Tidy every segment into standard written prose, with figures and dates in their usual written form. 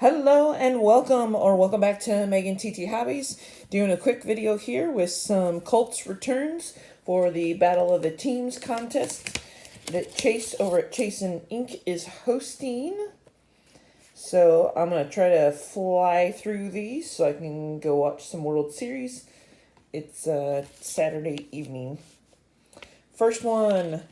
Hello and welcome back to Megan TT Hobbies. Doing a quick video here with some Colts returns for the Battle of the Teams contest that Chase over at Chasin Inc. is hosting. So I'm going to try to fly through these so I can go watch some World Series. It's Saturday evening. First one,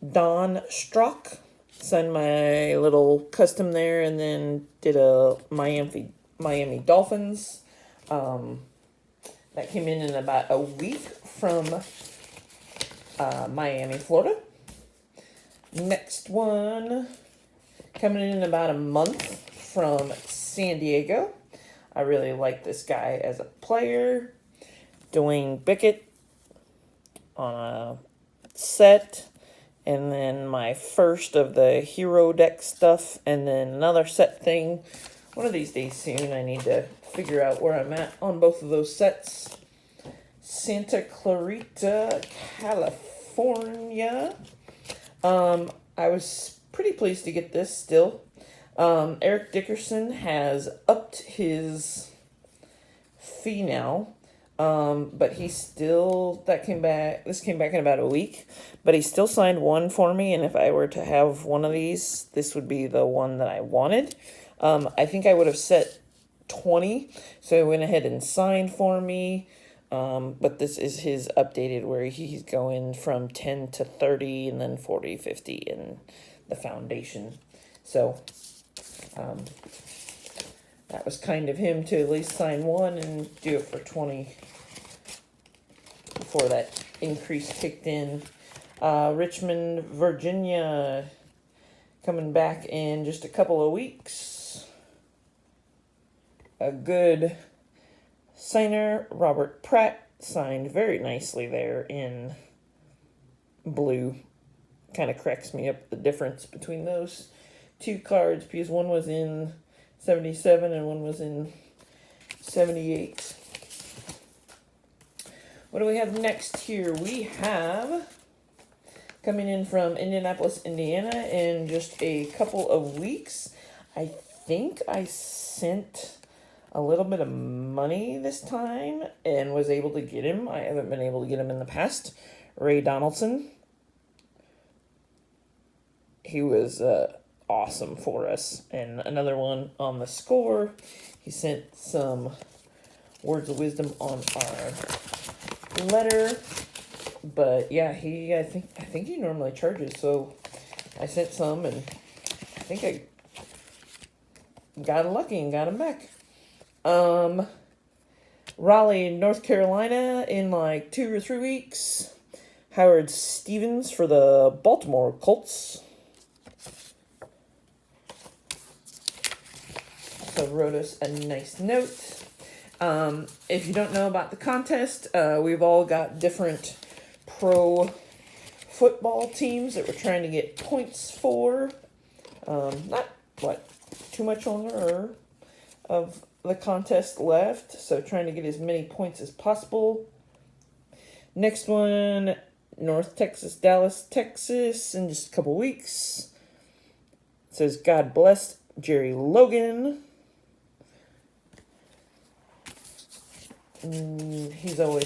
Don Strock. Signed my little custom there, and then did a Miami Dolphins. That came in about a week from Miami, Florida. Next one coming in about a month from San Diego. I really like this guy as a player. Dwayne Bickett on a set. And then my first of the hero deck stuff, and then another set thing. One of these days soon, I need to figure out where I'm at on both of those sets. Santa Clarita, California. I was pretty pleased to get this still. Eric Dickerson has upped his fee now. But this came back in about a week, but he still signed one for me, and if I were to have one of these, this would be the one that I wanted. I think I would have set 20, so he went ahead and signed for me, but this is his updated where he's going from 10 to 30, and then 40, 50 in the foundation. So, that was kind of him to at least sign one and do it for 20 before that increase kicked in. Richmond, Virginia, coming back in just a couple of weeks. A good signer, Robert Pratt, signed very nicely there in blue. Kind of cracks me up the difference between those two cards, because one was in 77 and one was in 78. What do we have next here? We have, coming in from Indianapolis, Indiana, in just a couple of weeks. I think I sent a little bit of money this time and was able to get him. I haven't been able to get him in the past. Ray Donaldson. He was awesome for us. And another one on the score. He sent some words of wisdom on our letter, but yeah, I think he normally charges, so I sent some, and I think I got lucky and got him back. Raleigh, North Carolina, in like 2 or 3 weeks. Howard Stevens for the Baltimore Colts. So wrote us a nice note. If you don't know about the contest, we've all got different pro football teams that we're trying to get points for. Not, too much longer of the contest left, so trying to get as many points as possible. Next one, North Texas, Dallas, Texas, in just a couple weeks. It says, God bless Jerry Logan. He's always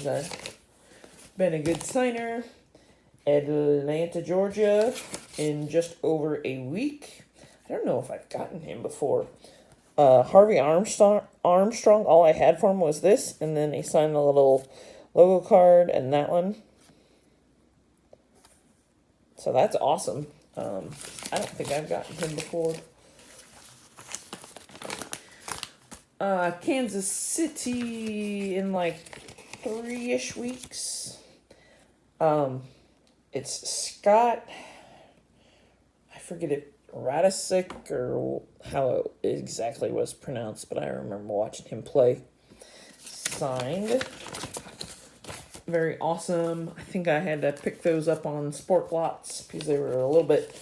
been a good signer. Atlanta, Georgia, in just over a week. I don't know if I've gotten him before. Harvey Armstrong, all I had for him was this, and then he signed a little logo card and that one. So that's awesome. I don't think I've gotten him before. Kansas City in like 3-ish weeks. It's Scott, I forget if Radisic or how it exactly was pronounced, but I remember watching him play. Signed. Very awesome. I think I had to pick those up on Sport Lots because they were a little bit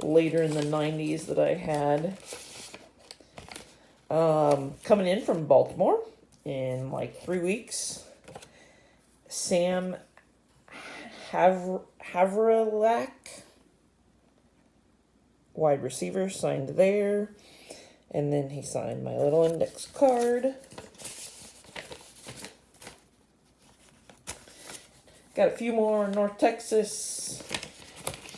later in the 90s that I had. Coming in from Baltimore in like 3 weeks. Sam Havrelak, wide receiver, signed there. And then he signed my little index card. Got a few more in North Texas.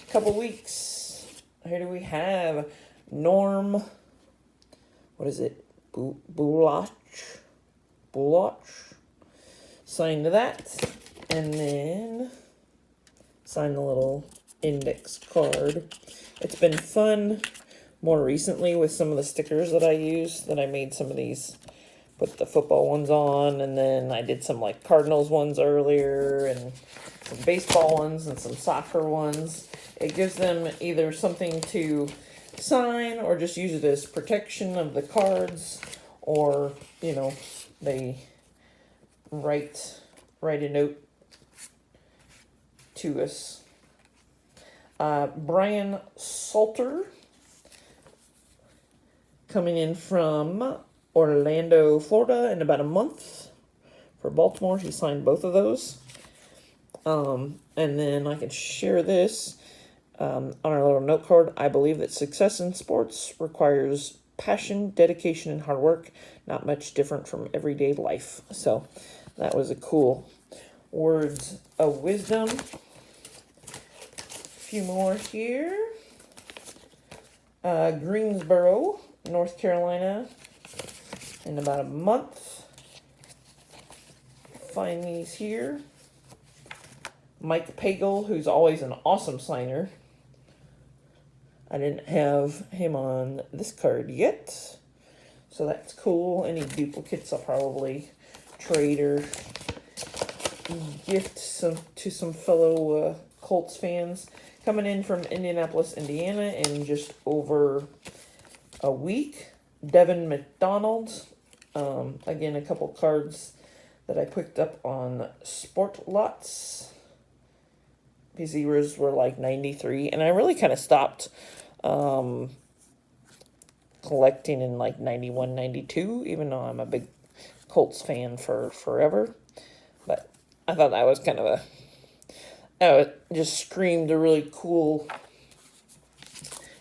Couple weeks. Here do we have Norm. What is it? Bulach. Signed that. And then sign the little index card. It's been fun more recently with some of the stickers that I use, that I made some of these, put the football ones on, and then I did some like Cardinals ones earlier, and some baseball ones, and some soccer ones. It gives them either something to sign, or just use it as protection of the cards, or, you know, they write a note to us. Brian Salter, coming in from Orlando, Florida, in about a month for Baltimore. He signed both of those. And then I can share this on our little note card. I believe that success in sports requires passion, dedication, and hard work. Not much different from everyday life. So that was a cool words of wisdom. A few more here. Greensboro, North Carolina, in about a month. Find these here. Mike Pagel, who's always an awesome signer. I didn't have him on this card yet, so that's cool. Any duplicates I'll probably trade or gift to some fellow Colts fans. Coming in from Indianapolis, Indiana, in just over a week. Devin McDonald. Again, a couple cards that I picked up on Sport Lots. These zeros were like 93, and I really kind of stopped collecting in like 91, 92, even though I'm a big Colts fan for forever. But I thought that was kind of just screamed a really cool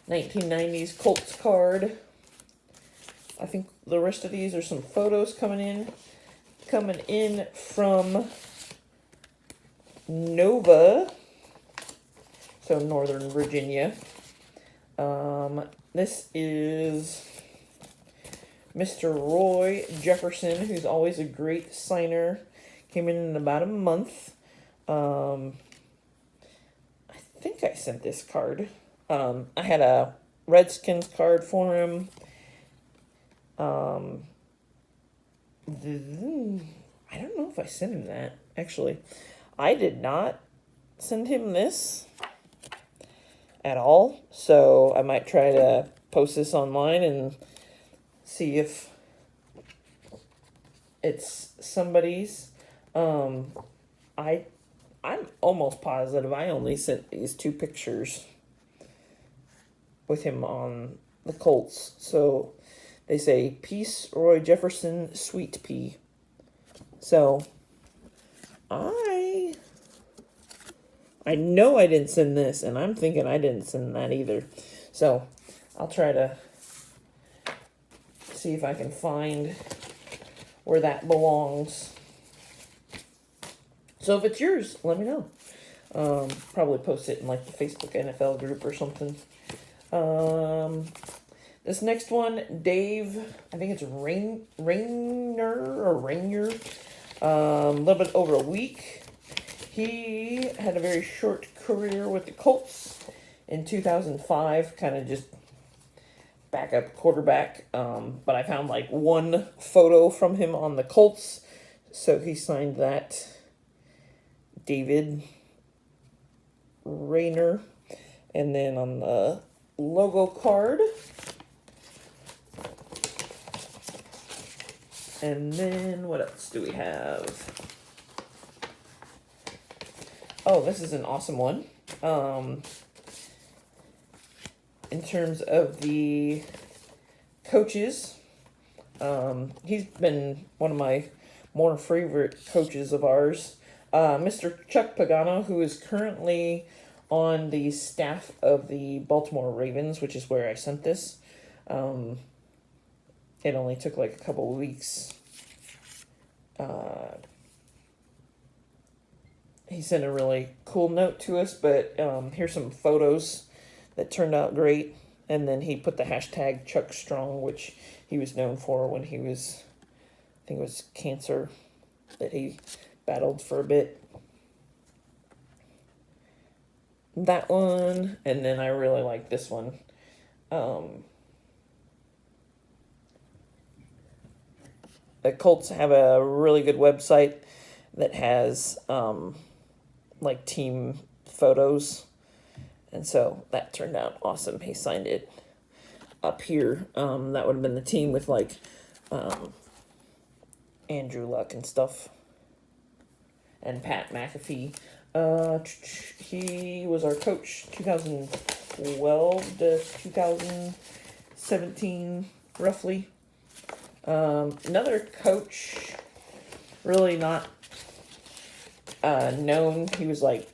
1990s Colts card. I think the rest of these are some photos coming in from Nova, so Northern Virginia. This is Mr. Roy Jefferson, who's always a great signer. Came in about a month. I think I sent this card. I had a Redskins card for him. I don't know if I sent him that, actually. I did not send him this at all, so I might try to post this online and see if it's somebody's. I'm almost positive I only sent these two pictures with him on the Colts. So they say, Peace, Roy Jefferson, Sweet Pea. So I know I didn't send this, and I'm thinking I didn't send that either. So I'll try to see if I can find where that belongs. So if it's yours, let me know. Probably post it in like the Facebook NFL group or something. This next one, Dave, I think it's Rainier. A little bit over a week. He had a very short career with the Colts in 2005, kind of just backup quarterback. But I found like one photo from him on the Colts, so he signed that. David Rayner. And then on the logo card. And then what else do we have? Oh, this is an awesome one. In terms of the coaches, he's been one of my more favorite coaches of ours. Mr. Chuck Pagano, who is currently on the staff of the Baltimore Ravens, which is where I sent this. it only took like a couple of weeks. He sent a really cool note to us, but here's some photos that turned out great. And then he put the hashtag Chuck Strong, which he was known for when he was, I think it was cancer that he battled for a bit. That one, and then I really like this one. The Colts have a really good website that has like team photos, and so that turned out awesome. He signed it up here. That would have been the team with like Andrew Luck and stuff, and Pat McAfee. He was our coach 2012 to 2017, roughly. Another coach, really not known. He was like,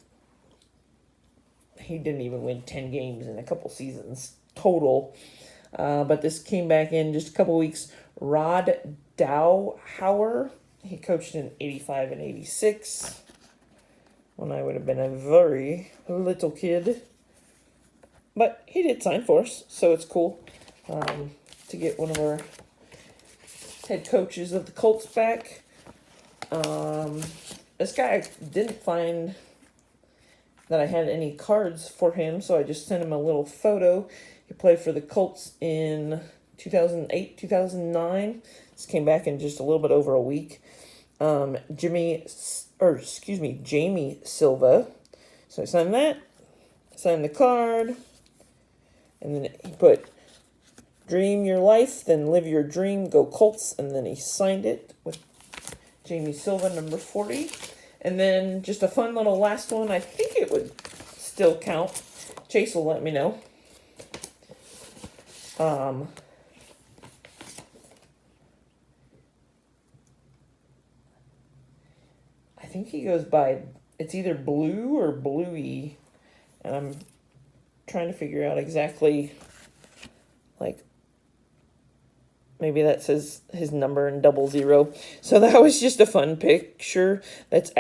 he didn't even win 10 games in a couple seasons total. But this came back in just a couple weeks. Rod Dowhauer. He coached in 85 and 86. When I would have been a very little kid. But he did sign for us, so it's cool to get one of our head coaches of the Colts back. This guy didn't find that I had any cards for him, so I just sent him a little photo. He played for the Colts in 2008, 2009. This came back in just a little bit over a week. Jamie Silva. So I signed that, signed the card, and then he put, "Dream your life, then live your dream, go Colts," and then he signed it with Jamie Silva, number 40. And then just a fun little last one. I think it would still count. Chase will let me know. I think he goes by, it's either Blue or Bluey, and I'm trying to figure out exactly, like, maybe that says his number in 00. So that was just a fun picture. That's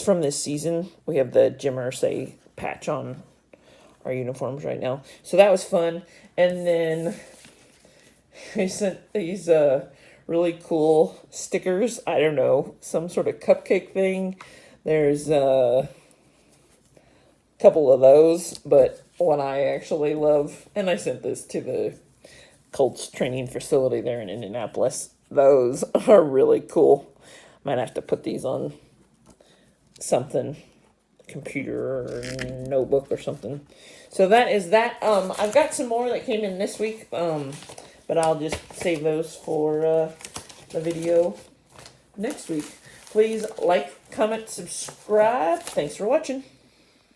from this season. We have the Jim Irsay patch on our uniforms right now. So that was fun. And then I sent these really cool stickers. I don't know, some sort of cupcake thing. There's a couple of those, but what I actually love, and I sent this to the Colts training facility there in Indianapolis. Those are really cool. Might have to put these on something, computer or notebook or something. So that is that. I've got some more that came in this week, but I'll just save those for the video next week. Please like, comment, subscribe. Thanks for watching.